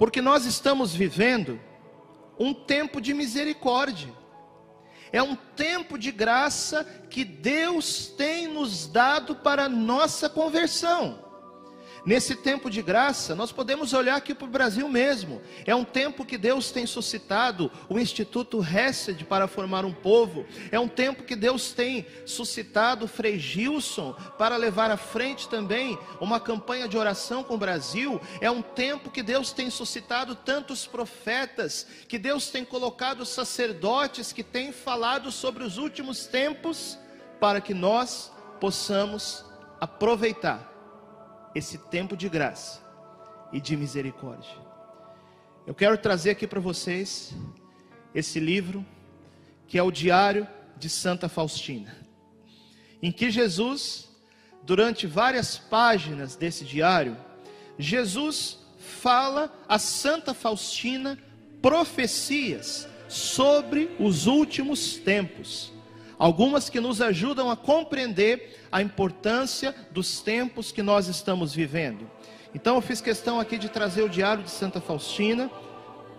Porque nós estamos vivendo um tempo de misericórdia. É um tempo de graça que Deus tem nos dado para a nossa conversão. Nesse tempo de graça, nós podemos olhar aqui para o Brasil mesmo. É um tempo que Deus tem suscitado o Instituto Hesed para formar um povo. É um tempo que Deus tem suscitado o Frei Gilson para levar à frente também uma campanha de oração com o Brasil. É um tempo que Deus tem suscitado tantos profetas, que Deus tem colocado sacerdotes que têm falado sobre os últimos tempos, para que nós possamos aproveitar esse tempo de graça e de misericórdia. Eu quero trazer aqui para vocês esse livro, que é o Diário de Santa Faustina, em que Jesus, durante várias páginas desse diário, Jesus fala a Santa Faustina profecias sobre os últimos tempos, algumas que nos ajudam a compreender a importância dos tempos que nós estamos vivendo. Então eu fiz questão aqui de trazer o Diário de Santa Faustina,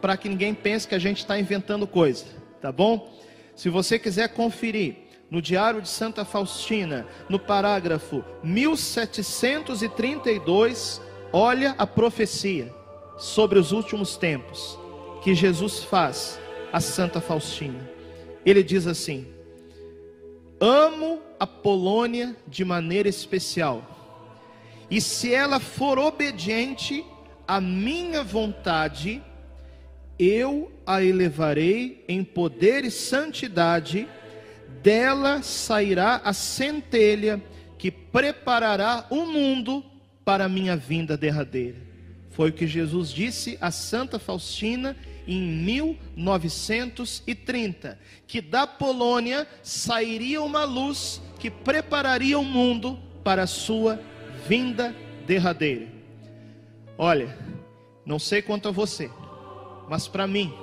para que ninguém pense que a gente está inventando coisa, tá bom? Se você quiser conferir no Diário de Santa Faustina, no parágrafo 1732, olha a profecia sobre os últimos tempos que Jesus faz a Santa Faustina. Ele diz assim: amo a Polônia de maneira especial, e se ela for obediente à minha vontade, eu a elevarei em poder e santidade. Dela sairá a centelha que preparará o mundo para a minha vinda derradeira. Foi o que Jesus disse a Santa Faustina em 1930, que da Polônia sairia uma luz que prepararia o mundo para a sua vinda derradeira. Olha, não sei quanto a você, mas para mim,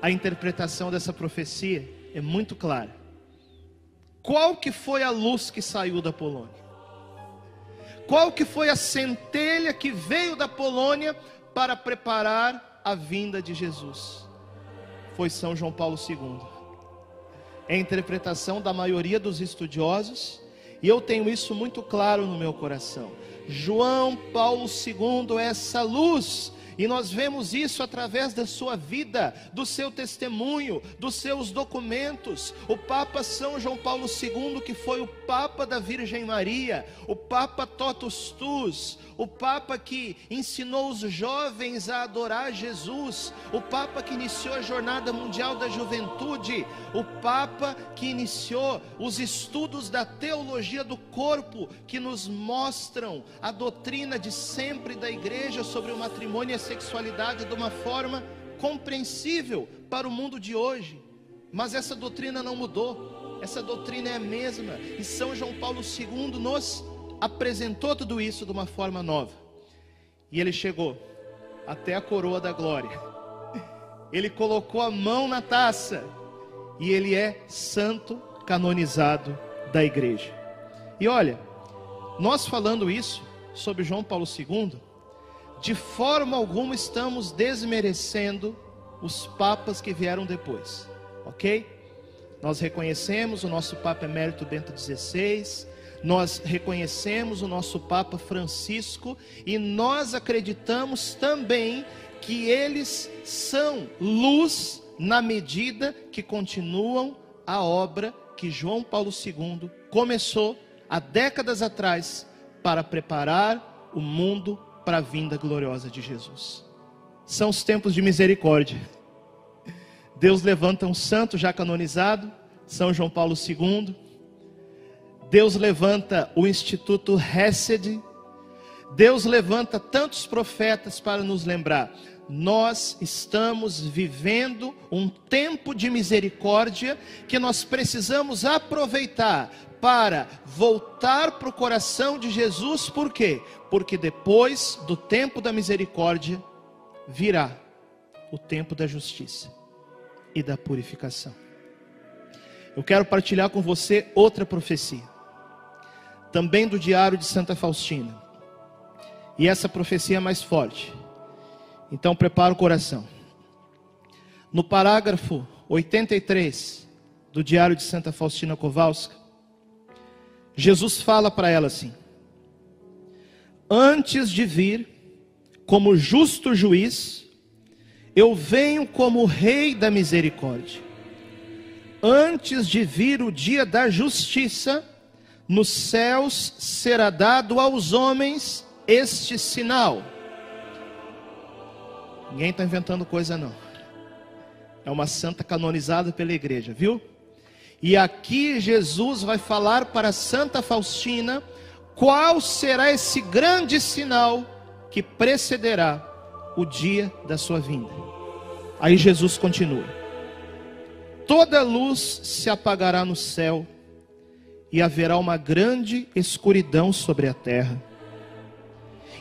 a interpretação dessa profecia é muito clara. Qual que foi a luz que saiu da Polônia? Qual que foi a centelha que veio da Polônia para preparar a vinda de Jesus? Foi São João Paulo II. É a interpretação da maioria dos estudiosos, e eu tenho isso muito claro no meu coração. João Paulo II é essa luz, e nós vemos isso através da sua vida, do seu testemunho, dos seus documentos. O Papa São João Paulo II, que foi o Papa da Virgem Maria, o Papa Totus Tuus, o Papa que ensinou os jovens a adorar Jesus, o Papa que iniciou a Jornada Mundial da Juventude, o Papa que iniciou os estudos da teologia do corpo, que nos mostram a doutrina de sempre da igreja sobre o matrimônio e a sexualidade de uma forma compreensível para o mundo de hoje. Mas essa doutrina não mudou, essa doutrina é a mesma, e São João Paulo II nos apresentou tudo isso de uma forma nova. E ele chegou até a coroa da glória, ele colocou a mão na taça, e ele é santo canonizado da igreja. E olha, nós falando isso sobre João Paulo II, de forma alguma estamos desmerecendo os papas que vieram depois, ok? Nós reconhecemos o nosso Papa Emérito Bento XVI, nós reconhecemos o nosso Papa Francisco, e nós acreditamos também que eles são luz na medida que continuam a obra que João Paulo II começou há décadas atrás para preparar o mundo para a vinda gloriosa de Jesus. São os tempos de misericórdia. Deus levanta um santo já canonizado, São João Paulo II. Deus levanta o Instituto Hesed. Deus levanta tantos profetas para nos lembrar. Nós estamos vivendo um tempo de misericórdia que nós precisamos aproveitar para voltar para o coração de Jesus. Por quê? Porque depois do tempo da misericórdia virá o tempo da justiça e da purificação. Eu quero partilhar com você outra profecia, também do Diário de Santa Faustina, e essa profecia é mais forte, Então prepara o coração. No parágrafo 83 do Diário de Santa Faustina Kowalska, Jesus fala para ela assim: antes de vir como justo juiz, eu venho como Rei da misericórdia. Antes de vir o dia da justiça, nos céus será dado aos homens este sinal. Ninguém está inventando coisa não. É uma santa canonizada pela igreja, viu? E aqui Jesus vai falar para Santa Faustina qual será esse grande sinal que precederá o dia da sua vinda. Aí Jesus continua: toda luz se apagará no céu e haverá uma grande escuridão sobre a terra.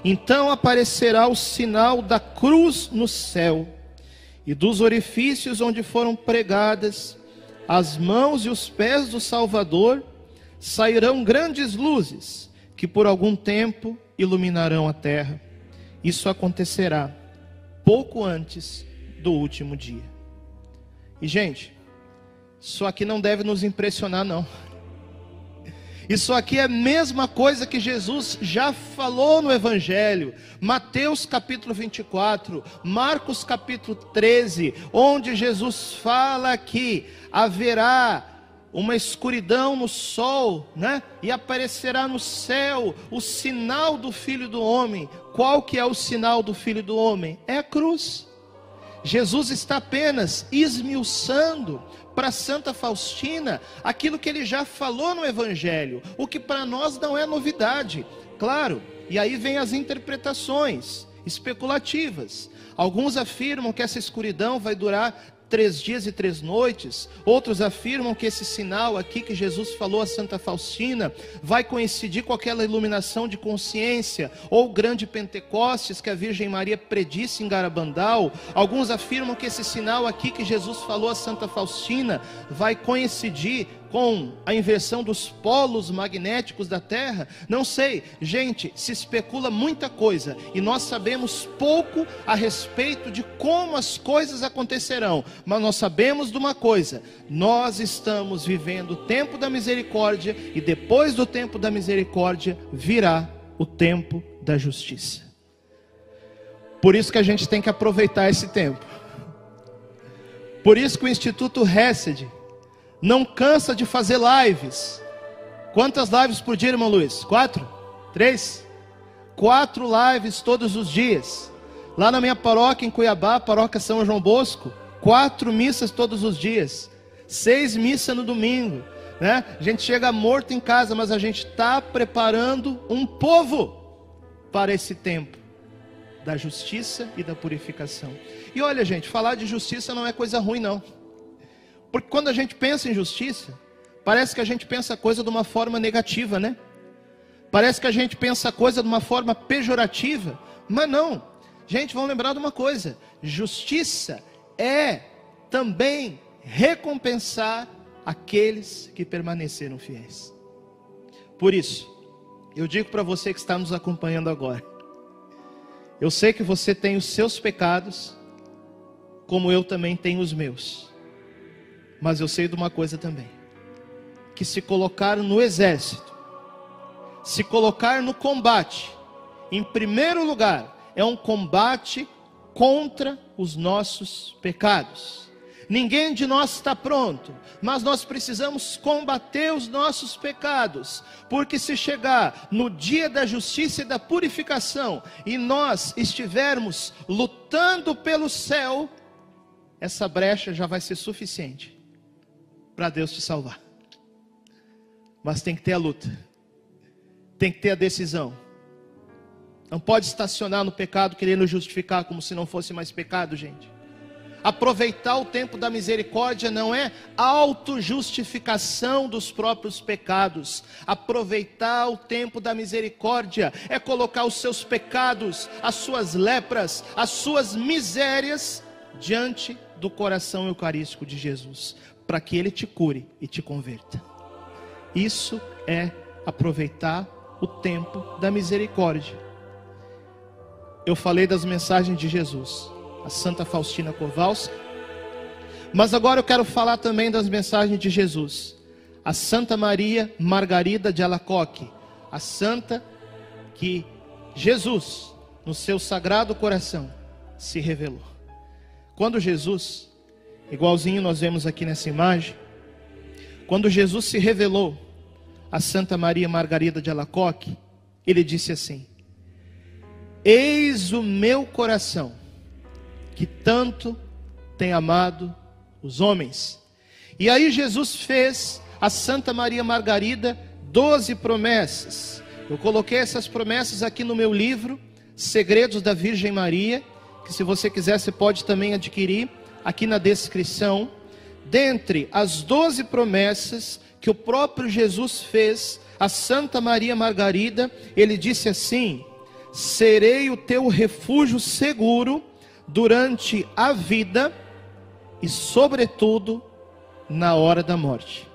Então aparecerá o sinal da cruz no céu, e dos orifícios onde foram pregadas as mãos e os pés do Salvador sairão grandes luzes, que por algum tempo iluminarão a terra. Isso acontecerá pouco antes do último dia. E gente, isso aqui não deve nos impressionar não. Isso aqui é a mesma coisa que Jesus já falou no Evangelho. Mateus capítulo 24, Marcos capítulo 13, onde Jesus fala que haverá uma escuridão no sol, né? E aparecerá no céu o sinal do Filho do Homem. Qual que é o sinal do Filho do Homem? É a cruz. Jesus está apenas esmiuçando para Santa Faustina aquilo que ele já falou no Evangelho, o que para nós não é novidade, claro. E aí vem as interpretações especulativas. Alguns afirmam que essa escuridão vai durar 3 dias e 3 noites. Outros afirmam que esse sinal aqui que Jesus falou a Santa Faustina vai coincidir com aquela iluminação de consciência, ou o grande Pentecostes que a Virgem Maria predisse em Garabandal. Alguns afirmam que esse sinal aqui que Jesus falou a Santa Faustina vai coincidir com a inversão dos polos magnéticos da Terra. Não sei, gente, se especula muita coisa e nós sabemos pouco a respeito de como as coisas acontecerão, mas nós sabemos de uma coisa: nós estamos vivendo o tempo da misericórdia, e depois do tempo da misericórdia virá o tempo da justiça. Por isso que a gente tem que aproveitar esse tempo. Por isso que o Instituto Hesed não cansa de fazer lives. Quantas lives por dia, irmão Luiz? 4? 3? 4 lives todos os dias. Lá na minha paróquia em Cuiabá, paróquia São João Bosco, 4 missas todos os dias, 6 missas no domingo, né? A gente chega morto em casa, mas a gente está preparando um povo para esse tempo da justiça e da purificação. E olha, gente, falar de justiça não é coisa ruim não. Porque quando a gente pensa em justiça, parece que a gente pensa a coisa de uma forma negativa, né? Parece que a gente pensa a coisa de uma forma pejorativa. Mas não. Gente, vamos lembrar de uma coisa: justiça é também recompensar aqueles que permaneceram fiéis. Por isso, eu digo para você que está nos acompanhando agora: eu sei que você tem os seus pecados, como eu também tenho os meus. Mas eu sei de uma coisa também: que se colocar no exército, se colocar no combate, em primeiro lugar, é um combate contra os nossos pecados. Ninguém de nós está pronto, mas nós precisamos combater os nossos pecados, porque se chegar no dia da justiça e da purificação, e nós estivermos lutando pelo céu, essa brecha já vai ser suficiente para Deus te salvar. Mas tem que ter a luta, tem que ter a decisão. Não pode estacionar no pecado querendo justificar como se não fosse mais pecado, gente. Aproveitar o tempo da misericórdia não é autojustificação dos próprios pecados. Aproveitar o tempo da misericórdia é colocar os seus pecados, as suas lepras, as suas misérias diante do coração eucarístico de Jesus, para que Ele te cure e te converta. Isso é aproveitar o tempo da misericórdia. eu falei das mensagens de Jesus, a Santa Faustina Kowalska, mas agora eu quero falar também das mensagens de Jesus, a Santa Maria Margarida de Alacoque, a santa que Jesus, no seu sagrado coração, se revelou. Quando Jesus, igualzinho nós vemos aqui nessa imagem, quando Jesus se revelou a Santa Maria Margarida de Alacoque, ele disse assim: eis o meu coração, que tanto tem amado os homens. E aí Jesus fez a Santa Maria Margarida 12 promessas. Eu coloquei essas promessas aqui no meu livro, Segredos da Virgem Maria, que se você quiser você pode também adquirir aqui na descrição. Dentre as 12 promessas que o próprio Jesus fez a Santa Maria Margarida, ele disse assim: serei o teu refúgio seguro durante a vida e sobretudo na hora da morte.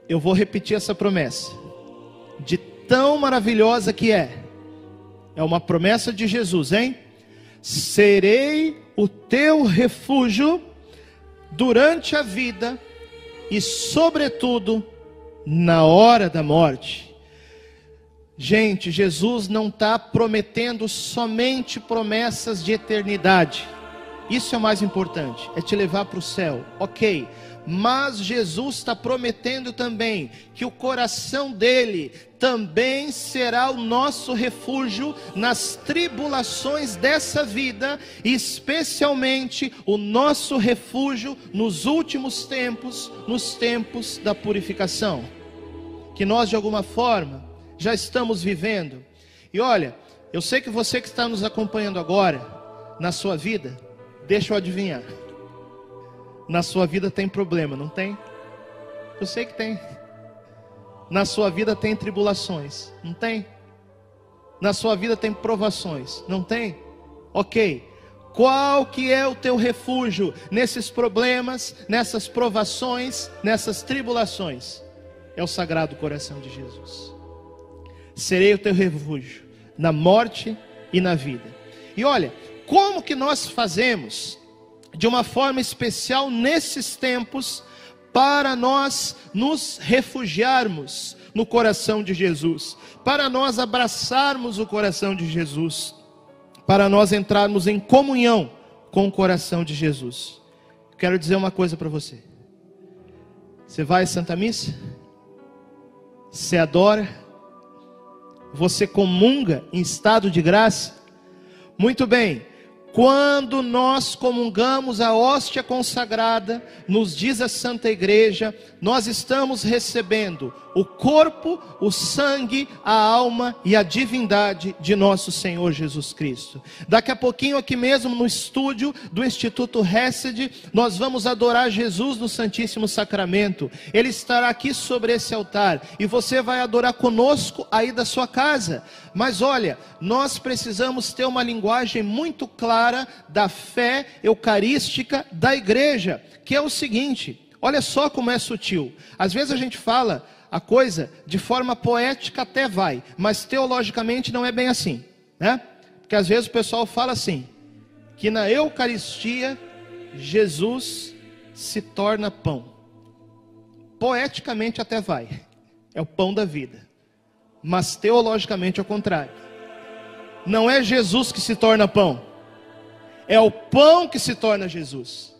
Eu vou repetir essa promessa, de tão maravilhosa que é. É uma promessa de Jesus, hein? Serei o teu refúgio durante a vida e sobretudo na hora da morte. Gente, Jesus não está prometendo somente promessas de eternidade. Isso é o mais importante, é te levar para o céu, ok. Mas Jesus está prometendo também que o coração dele também será o nosso refúgio nas tribulações dessa vida, e especialmente o nosso refúgio nos últimos tempos, nos tempos da purificação, que nós de alguma forma já estamos vivendo. E olha, eu sei que você que está nos acompanhando agora, na sua vida, deixa eu adivinhar, na sua vida tem problema, não tem? Eu sei que tem. Na sua vida tem tribulações, não tem? Na sua vida tem provações, não tem? Ok. Qual que é o teu refúgio nesses problemas, nessas provações, nessas tribulações? É o Sagrado Coração de Jesus. Serei o teu refúgio na morte e na vida. E olha, como que nós fazemos de uma forma especial nesses tempos para nós nos refugiarmos no coração de Jesus, para nós abraçarmos o coração de Jesus, para nós entrarmos em comunhão com o coração de Jesus? Quero dizer uma coisa para você. Você vai à Santa Missa? Você adora? Você comunga em estado de graça? Muito bem. Quando nós comungamos a hóstia consagrada, nos diz a Santa Igreja, nós estamos recebendo o corpo, o sangue, a alma e a divindade de nosso Senhor Jesus Cristo. Daqui a pouquinho aqui mesmo no estúdio do Instituto Hesed, nós vamos adorar Jesus no Santíssimo Sacramento. Ele estará aqui sobre esse altar e você vai adorar conosco aí da sua casa. Mas olha, nós precisamos ter uma linguagem muito clara da fé eucarística da igreja, que é o seguinte: olha só como é sutil. Às vezes a gente fala a coisa de forma poética, até vai, mas teologicamente não é bem assim, né? Porque às vezes o pessoal fala assim, que na Eucaristia Jesus se torna pão. Poeticamente até vai, é o pão da vida, mas teologicamente é o contrário. Não é Jesus que se torna pão, é o pão que se torna Jesus.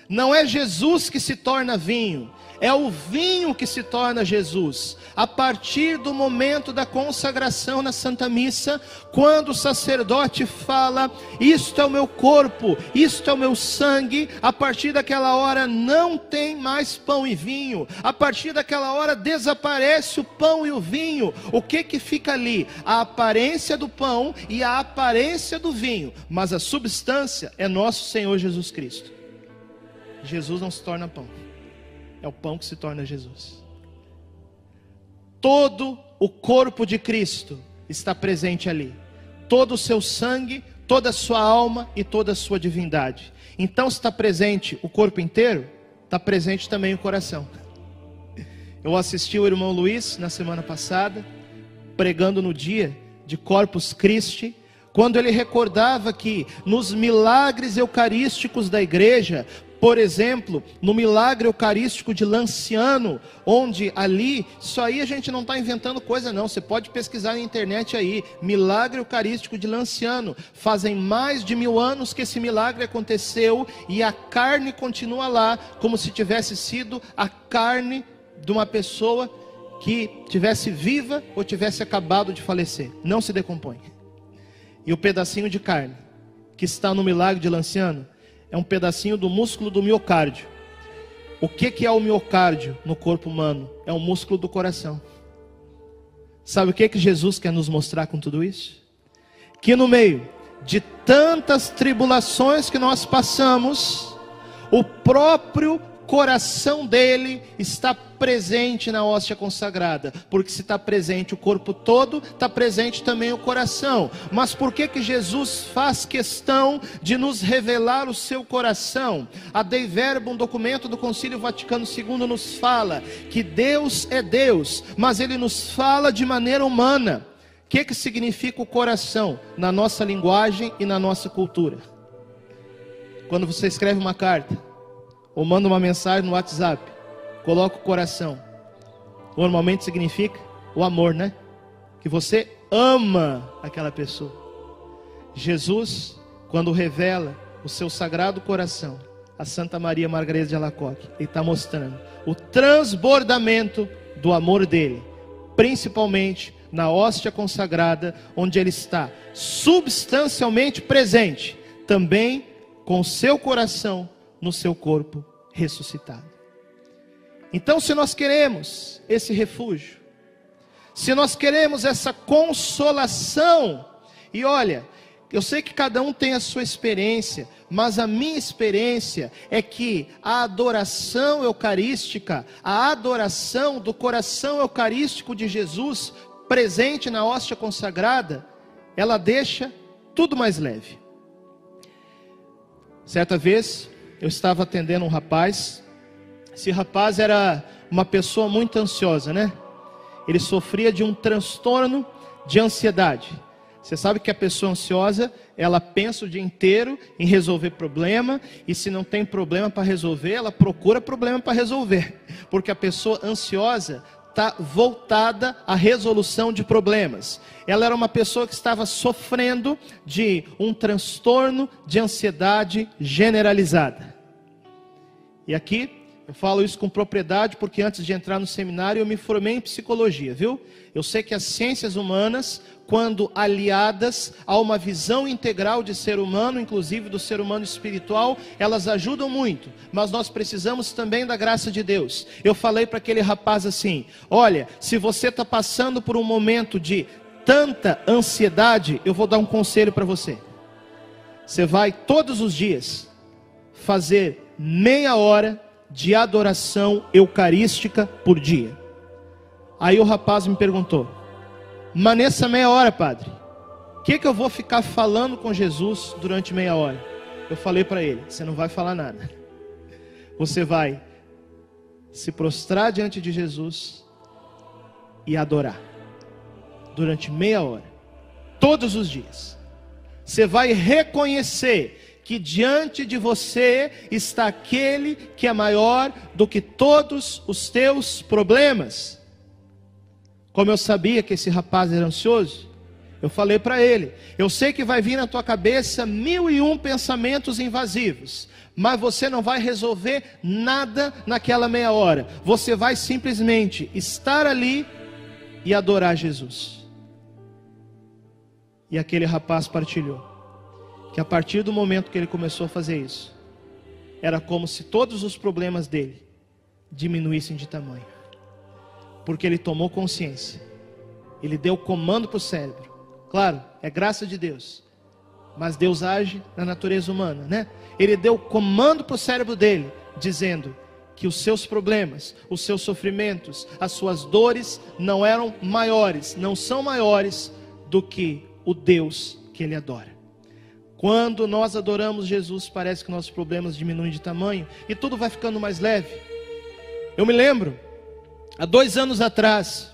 Não é Jesus que se torna vinho, é o vinho que se torna Jesus. A partir do momento da consagração na Santa Missa, quando o sacerdote fala, isto é o meu corpo, isto é o meu sangue, a partir daquela hora não tem mais pão e vinho. A partir daquela hora desaparece o pão e o vinho. O que que fica ali? A aparência do pão e a aparência do vinho, mas a substância é nosso Senhor Jesus Cristo. Jesus não se torna pão, é o pão que se torna Jesus. Todo o corpo de Cristo está presente ali, todo o seu sangue, toda a sua alma e toda a sua divindade. Então, se está presente o corpo inteiro, está presente também o coração. Eu assisti o irmão Luiz na semana passada, pregando no dia de Corpus Christi, quando ele recordava que nos milagres eucarísticos da igreja, por exemplo, no milagre eucarístico de Lanciano, onde ali, isso aí a gente não está inventando coisa não, você pode pesquisar na internet aí, milagre eucarístico de Lanciano, fazem mais de 1000 anos que esse milagre aconteceu, e a carne continua lá, como se tivesse sido a carne de uma pessoa que tivesse viva ou tivesse acabado de falecer, não se decompõe. E o pedacinho de carne que está no milagre de Lanciano é um pedacinho do músculo do miocárdio. O que é o miocárdio no corpo humano? É um músculo do coração. Sabe o que Jesus quer nos mostrar com tudo isso? Que no meio de tantas tribulações que nós passamos, o próprio coração dele está presente na hóstia consagrada, porque se está presente o corpo todo, está presente também o coração. Mas por que Jesus faz questão de nos revelar o seu coração? A Dei Verbum, um documento do Concílio Vaticano II, nos fala que Deus é Deus, mas Ele nos fala de maneira humana. O que significa o coração na nossa linguagem e na nossa cultura? Quando você escreve uma carta ou manda uma mensagem no WhatsApp, coloca o coração, normalmente significa o amor, né? Que você ama aquela pessoa. Jesus, quando revela o seu sagrado coração a Santa Maria Margarida de Alacoque, Ele está mostrando o transbordamento do amor dele, principalmente na hóstia consagrada, onde Ele está substancialmente presente, também com o seu coração no seu corpo ressuscitado. Então, se nós queremos esse refúgio, se nós queremos essa consolação, e olha, eu sei que cada um tem a sua experiência, mas a minha experiência é que a adoração eucarística, a adoração do coração eucarístico de Jesus, presente na hóstia consagrada, ela deixa tudo mais leve. Certa vez, eu estava atendendo um rapaz. Esse rapaz era uma pessoa muito ansiosa, né? Ele sofria de um transtorno de ansiedade. Você sabe que a pessoa ansiosa, ela pensa o dia inteiro em resolver problema, e se não tem problema para resolver, ela procura problema para resolver, porque a pessoa ansiosa está voltada à resolução de problemas. Ela era uma pessoa que estava sofrendo de um transtorno de ansiedade generalizada. E aqui eu falo isso com propriedade, porque antes de entrar no seminário eu me formei em psicologia, viu? Eu sei que as ciências humanas, quando aliadas a uma visão integral de ser humano, inclusive do ser humano espiritual, elas ajudam muito, mas nós precisamos também da graça de Deus. Eu falei para aquele rapaz assim: olha, se você está passando por um momento de tanta ansiedade, eu vou dar um conselho para você. Você vai todos os dias fazer meia hora de adoração eucarística por dia. Aí o rapaz me perguntou: mas nessa meia hora, padre, o que eu vou ficar falando com Jesus durante meia hora? Eu falei para ele: você não vai falar nada. Você vai se prostrar diante de Jesus e adorar durante meia hora, todos os dias. Você vai reconhecer que diante de você está aquele que é maior do que todos os teus problemas. Como eu sabia que esse rapaz era ansioso, eu falei para ele: eu sei que vai vir na tua cabeça 1001 pensamentos invasivos, mas você não vai resolver nada naquela meia hora. Você vai simplesmente estar ali e adorar Jesus. E aquele rapaz partilhou que a partir do momento que ele começou a fazer isso, era como se todos os problemas dele diminuíssem de tamanho, porque ele tomou consciência, ele deu comando para o cérebro. Claro, é graça de Deus, mas Deus age na natureza humana, né? Ele deu comando para o cérebro dele, dizendo que os seus problemas, os seus sofrimentos, as suas dores não eram maiores, não são maiores do que o Deus que ele adora. Quando nós adoramos Jesus, parece que nossos problemas diminuem de tamanho e tudo vai ficando mais leve. Eu me lembro, há 2 anos atrás,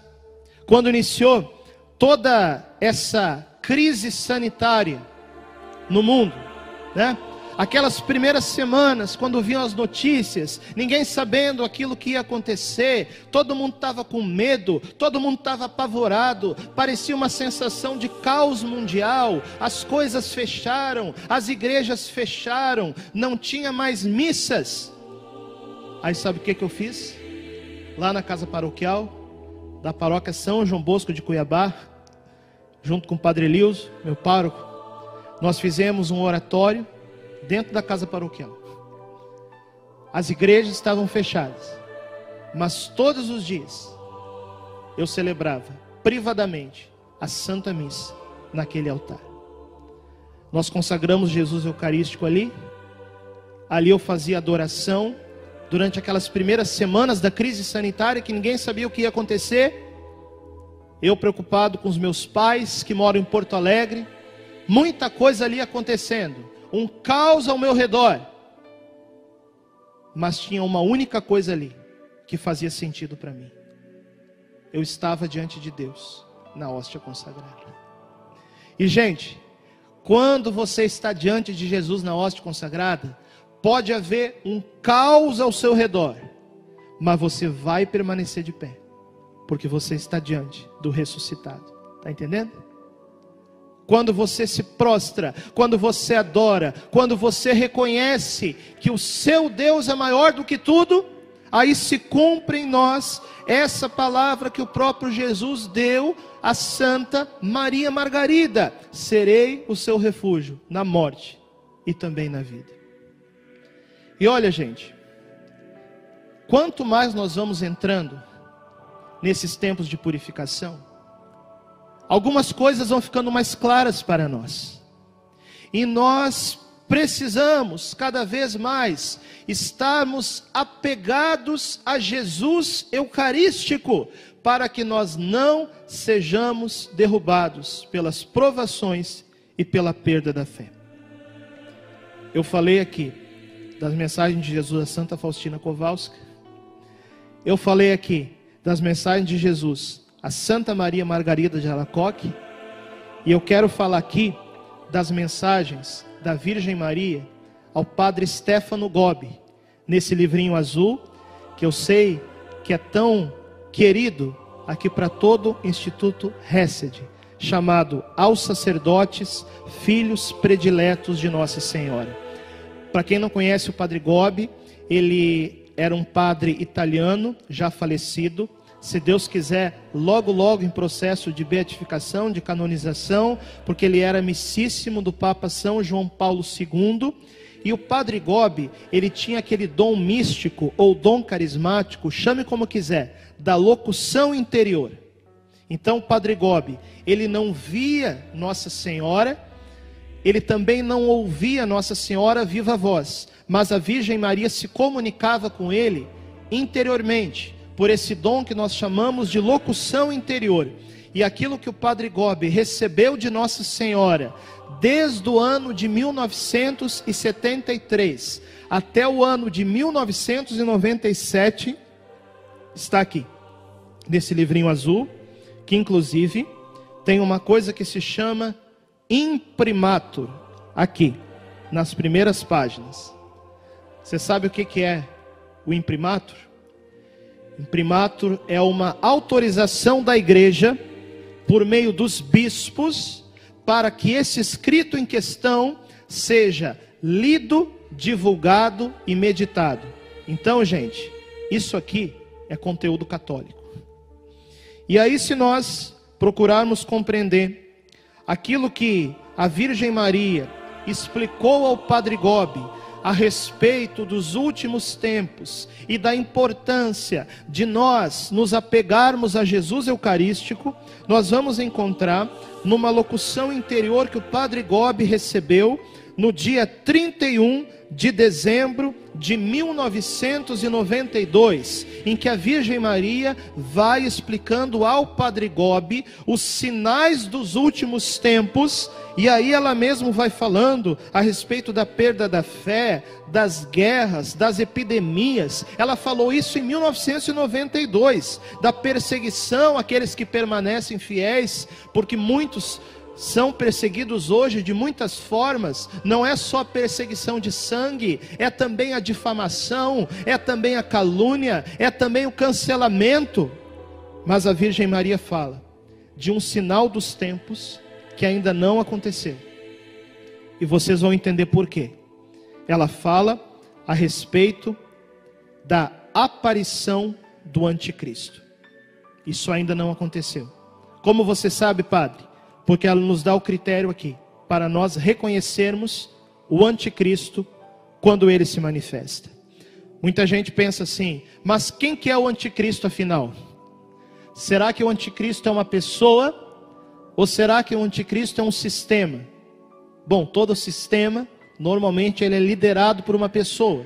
quando iniciou toda essa crise sanitária no mundo, né? Aquelas primeiras semanas, quando vinham as notícias, ninguém sabendo aquilo que ia acontecer, todo mundo estava com medo, todo mundo estava apavorado, parecia uma sensação de caos mundial, as coisas fecharam, as igrejas fecharam, não tinha mais missas. Aí sabe o que eu fiz? Lá na casa paroquial, da paróquia São João Bosco de Cuiabá, junto com o Padre Elilson, meu pároco, nós fizemos um oratório dentro da casa paroquial. As igrejas estavam fechadas, mas todos os dias eu celebrava privadamente a Santa Missa naquele altar. Nós consagramos Jesus Eucarístico ali eu fazia adoração durante aquelas primeiras semanas da crise sanitária, que ninguém sabia o que ia acontecer. Eu preocupado com os meus pais que moram em Porto Alegre, muita coisa ali acontecendo, um caos ao meu redor, mas tinha uma única coisa ali que fazia sentido para mim: eu estava diante de Deus na hóstia consagrada. E gente, quando você está diante de Jesus na hóstia consagrada, pode haver um caos ao seu redor, mas você vai permanecer de pé, porque você está diante do ressuscitado. Está entendendo? Quando você se prostra, quando você adora, quando você reconhece que o seu Deus é maior do que tudo, aí se cumpre em nós essa palavra que o próprio Jesus deu a Santa Maria Margarida: serei o seu refúgio na morte e também na vida. E olha, gente, quanto mais nós vamos entrando nesses tempos de purificação, algumas coisas vão ficando mais claras para nós. E nós precisamos cada vez mais estarmos apegados a Jesus Eucarístico, para que nós não sejamos derrubados pelas provações e pela perda da fé. Eu falei aqui das mensagens de Jesus a Santa Faustina Kowalska. Eu falei aqui das mensagens de Jesus a Santa Maria Margarida de Alacoque. E eu quero falar aqui das mensagens da Virgem Maria ao Padre Stefano Gobbi, nesse livrinho azul, que eu sei que é tão querido aqui para todo o Instituto Hesed, chamado Aos Sacerdotes, Filhos Prediletos de Nossa Senhora. Para quem não conhece o Padre Gobbi, ele era um padre italiano, já falecido, se Deus quiser, logo logo em processo de beatificação, de canonização, porque ele era amicíssimo do Papa São João Paulo II. E o Padre Gobbi, ele tinha aquele dom místico, ou dom carismático, chame como quiser, da locução interior. Então o Padre Gobbi, ele não via Nossa Senhora, ele também não ouvia Nossa Senhora viva voz, mas a Virgem Maria se comunicava com ele interiormente, por esse dom que nós chamamos de locução interior. E aquilo que o Padre Gobbi recebeu de Nossa Senhora, desde o ano de 1973 até o ano de 1997, está aqui, nesse livrinho azul, que inclusive tem uma coisa que se chama imprimatur, aqui, nas primeiras páginas. Você sabe o que é o imprimatur? Imprimatur é uma autorização da igreja, por meio dos bispos, para que esse escrito em questão seja lido, divulgado e meditado. Então, gente, isso aqui é conteúdo católico. E aí, se nós procurarmos compreender aquilo que a Virgem Maria explicou ao Padre Gobbi a respeito dos últimos tempos e da importância de nós nos apegarmos a Jesus Eucarístico, nós vamos encontrar numa locução interior que o Padre Gobbi recebeu no dia 31 de dezembro de 1992, em que a Virgem Maria vai explicando ao Padre Gobi os sinais dos últimos tempos, e aí ela mesmo vai falando a respeito da perda da fé, das guerras, das epidemias. Ela falou isso em 1992, da perseguição àqueles que permanecem fiéis, porque muitos são perseguidos hoje de muitas formas. Não é só perseguição de sangue, é também a difamação, é também a calúnia, é também o cancelamento. Mas a Virgem Maria fala de um sinal dos tempos que ainda não aconteceu, e vocês vão entender por quê. Ela fala a respeito da aparição do anticristo. Isso ainda não aconteceu. Como você sabe, Padre? Porque ela nos dá o critério aqui, para nós reconhecermos o anticristo quando ele se manifesta. Muita gente pensa assim, mas quem que é o anticristo afinal? Será que o anticristo é uma pessoa? Ou será que o anticristo é um sistema? Bom, todo sistema, normalmente ele é liderado por uma pessoa.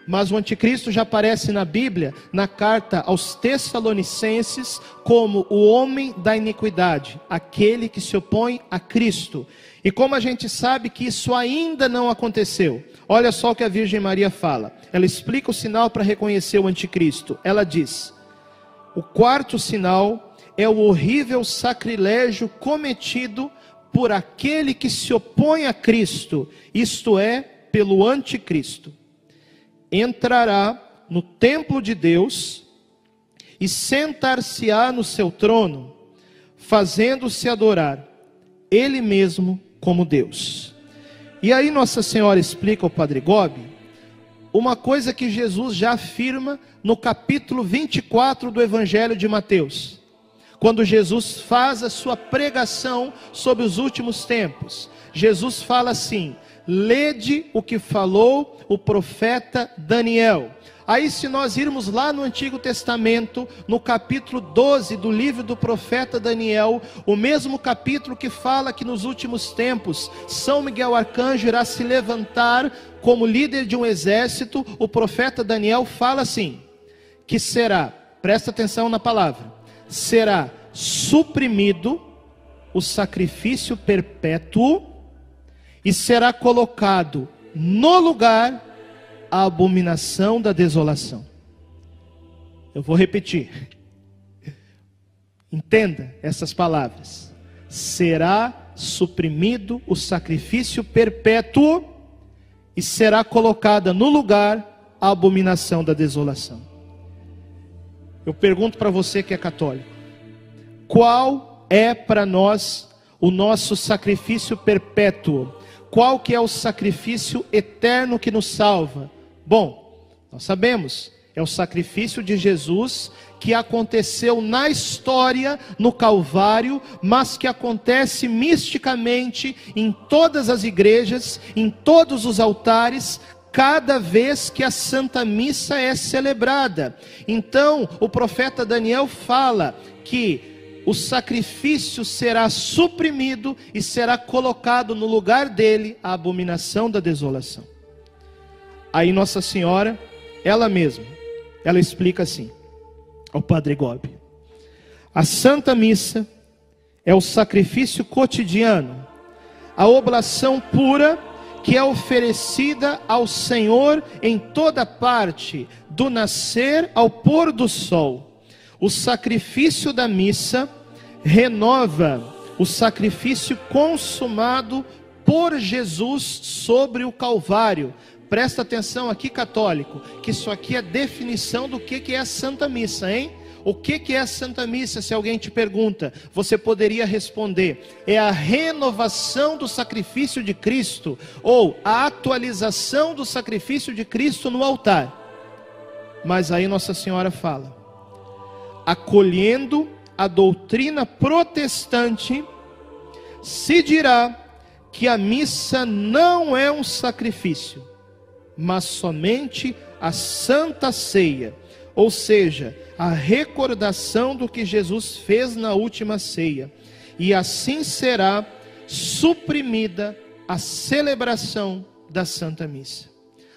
Mas o anticristo já aparece na Bíblia, na carta aos Tessalonicenses, como o homem da iniquidade, aquele que se opõe a Cristo. E como a gente sabe que isso ainda não aconteceu, olha só o que a Virgem Maria fala. Ela explica o sinal para reconhecer o anticristo. Ela diz: o quarto sinal é o horrível sacrilégio cometido por aquele que se opõe a Cristo, isto é, pelo anticristo. Entrará no templo de Deus e sentar-se-á no seu trono, fazendo-se adorar ele mesmo como Deus. E aí Nossa Senhora explica ao Padre Gobi uma coisa que Jesus já afirma no capítulo 24 do Evangelho de Mateus, quando Jesus faz a sua pregação sobre os últimos tempos. Jesus fala assim: lede o que falou o profeta Daniel. Aí, se nós irmos lá no Antigo Testamento, no capítulo 12 do livro do profeta Daniel, o mesmo capítulo que fala que nos últimos tempos São Miguel Arcanjo irá se levantar como líder de um exército, o profeta Daniel fala assim, que será, presta atenção na palavra, será suprimido o sacrifício perpétuo e será colocado no lugar a abominação da desolação. Eu vou repetir. Entenda essas palavras. Será suprimido o sacrifício perpétuo e será colocada no lugar a abominação da desolação. Eu pergunto para você que é católico, qual é para nós o nosso sacrifício perpétuo? Qual que é o sacrifício eterno que nos salva? Bom, nós sabemos, é o sacrifício de Jesus que aconteceu na história, no Calvário, mas que acontece misticamente em todas as igrejas, em todos os altares, cada vez que a Santa Missa é celebrada. Então, o profeta Daniel fala que o sacrifício será suprimido e será colocado no lugar dele a abominação da desolação. Aí Nossa Senhora, ela mesma, ela explica assim ao Padre Gobi: a Santa Missa é o sacrifício cotidiano, a oblação pura que é oferecida ao Senhor em toda parte, do nascer ao pôr do sol. O sacrifício da missa renova o sacrifício consumado por Jesus sobre o Calvário. Presta atenção aqui, católico, que isso aqui é definição do que é a Santa Missa, hein? O que é a Santa Missa? Se alguém te pergunta, você poderia responder: é a renovação do sacrifício de Cristo, ou a atualização do sacrifício de Cristo no altar. Mas aí Nossa Senhora fala: acolhendo a doutrina protestante, se dirá que a missa não é um sacrifício, mas somente a Santa Ceia, ou seja, a recordação do que Jesus fez na última ceia. E assim será suprimida a celebração da Santa Missa.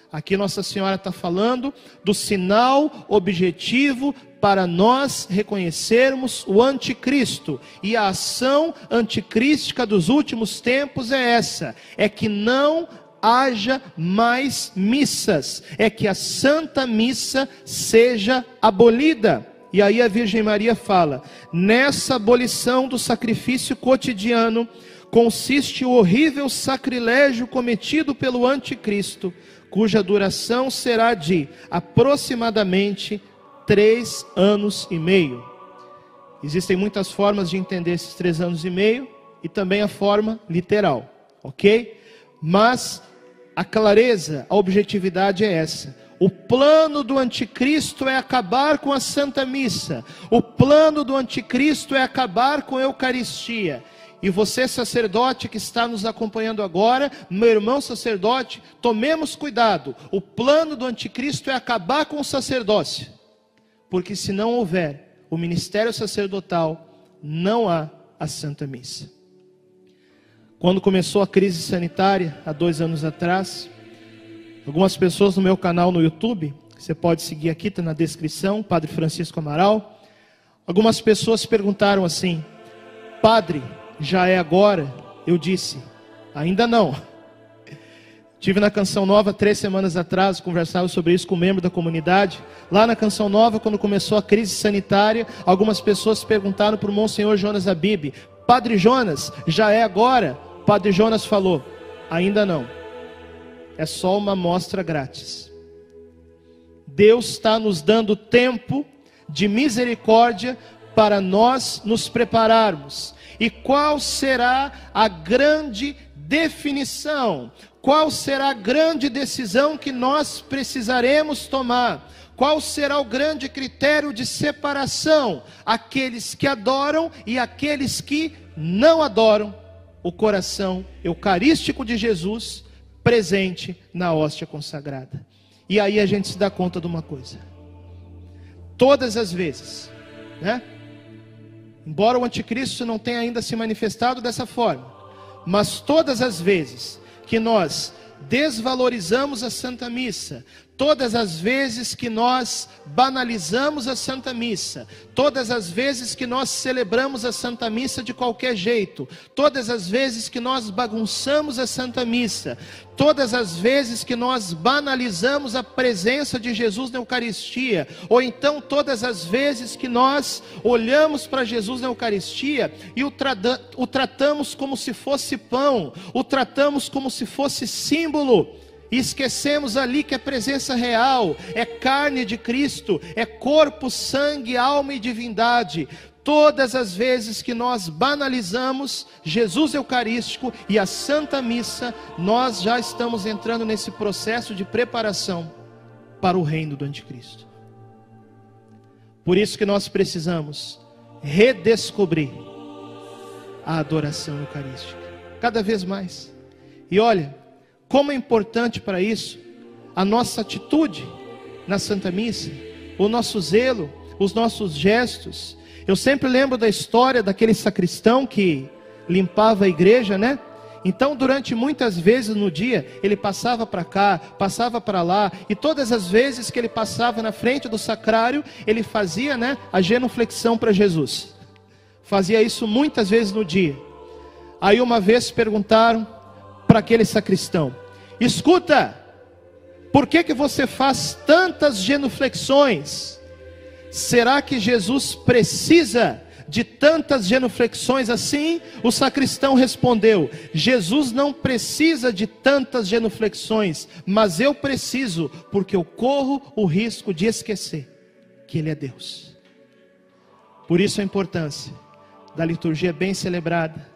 Aqui Nossa Senhora está falando do sinal objetivo para nós reconhecermos o anticristo. E a ação anticrística dos últimos tempos é essa: é que não haja mais missas, é que a Santa Missa seja abolida. E aí a Virgem Maria fala: nessa abolição do sacrifício cotidiano consiste o horrível sacrilégio cometido pelo anticristo, cuja duração será de aproximadamente 3 anos e meio. Existem muitas formas de entender esses 3 anos e meio, e também a forma literal, ok? Mas a clareza, a objetividade é essa: o plano do anticristo é acabar com a Santa Missa, o plano do anticristo é acabar com a Eucaristia. E você, sacerdote que está nos acompanhando agora, meu irmão sacerdote, tomemos cuidado. O plano do anticristo é acabar com o sacerdócio, porque se não houver o ministério sacerdotal, não há a Santa Missa. Quando começou a crise sanitária, há 2 anos atrás, algumas pessoas no meu canal no YouTube, você pode seguir aqui, está na descrição, Padre Francisco Amaral. Algumas pessoas perguntaram assim: padre, já é agora? Eu disse: ainda não. Tive na Canção Nova 3 semanas atrás, conversava sobre isso com um membro da comunidade. Lá na Canção Nova, quando começou a crise sanitária, algumas pessoas perguntaram para o Monsenhor Jonas Abib: Padre Jonas, já é agora? Padre Jonas falou: ainda não. É só uma amostra grátis. Deus está nos dando tempo de misericórdia para nós nos prepararmos. E qual será a grande definição? Qual será a grande decisão que nós precisaremos tomar? Qual será o grande critério de separação? Aqueles que adoram e aqueles que não adoram o coração eucarístico de Jesus presente na hóstia consagrada. E aí a gente se dá conta de uma coisa: todas as vezes, né? Embora o anticristo não tenha ainda se manifestado dessa forma, mas todas as vezes que nós desvalorizamos a Santa Missa, todas as vezes que nós banalizamos a Santa Missa, todas as vezes que nós celebramos a Santa Missa de qualquer jeito, todas as vezes que nós bagunçamos a Santa Missa, todas as vezes que nós banalizamos a presença de Jesus na Eucaristia, ou então todas as vezes que nós olhamos para Jesus na Eucaristia e o tratamos como se fosse pão, o tratamos como se fosse símbolo, e esquecemos ali que é presença real, é carne de Cristo, é corpo, sangue, alma e divindade. Todas as vezes que nós banalizamos Jesus Eucarístico e a Santa Missa, nós já estamos entrando nesse processo de preparação para o reino do anticristo. Por isso que nós precisamos redescobrir a adoração eucarística, cada vez mais. E olha, como é importante para isso a nossa atitude na Santa Missa, o nosso zelo, os nossos gestos. Eu sempre lembro da história daquele sacristão que limpava a igreja, né? Então, durante muitas vezes no dia, ele passava para cá, passava para lá, e todas as vezes que ele passava na frente do sacrário, ele fazia, né, a genuflexão para Jesus. Fazia isso muitas vezes no dia. Aí uma vez perguntaram para aquele sacristão: escuta, por que você faz tantas genuflexões? Será que Jesus precisa de tantas genuflexões assim? O sacristão respondeu: Jesus não precisa de tantas genuflexões, mas eu preciso, porque eu corro o risco de esquecer que Ele é Deus. Por isso a importância da liturgia bem celebrada,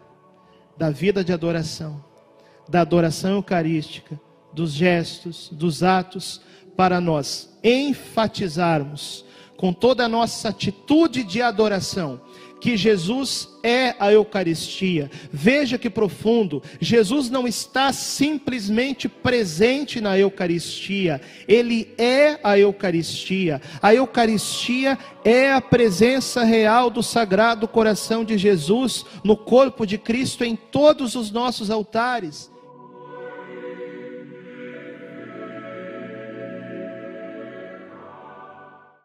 da vida de adoração, da adoração eucarística, dos gestos, dos atos, para nós enfatizarmos com toda a nossa atitude de adoração que Jesus é a Eucaristia. Veja que profundo: Jesus não está simplesmente presente na Eucaristia, Ele é a Eucaristia. A Eucaristia é a presença real do Sagrado Coração de Jesus no corpo de Cristo em todos os nossos altares.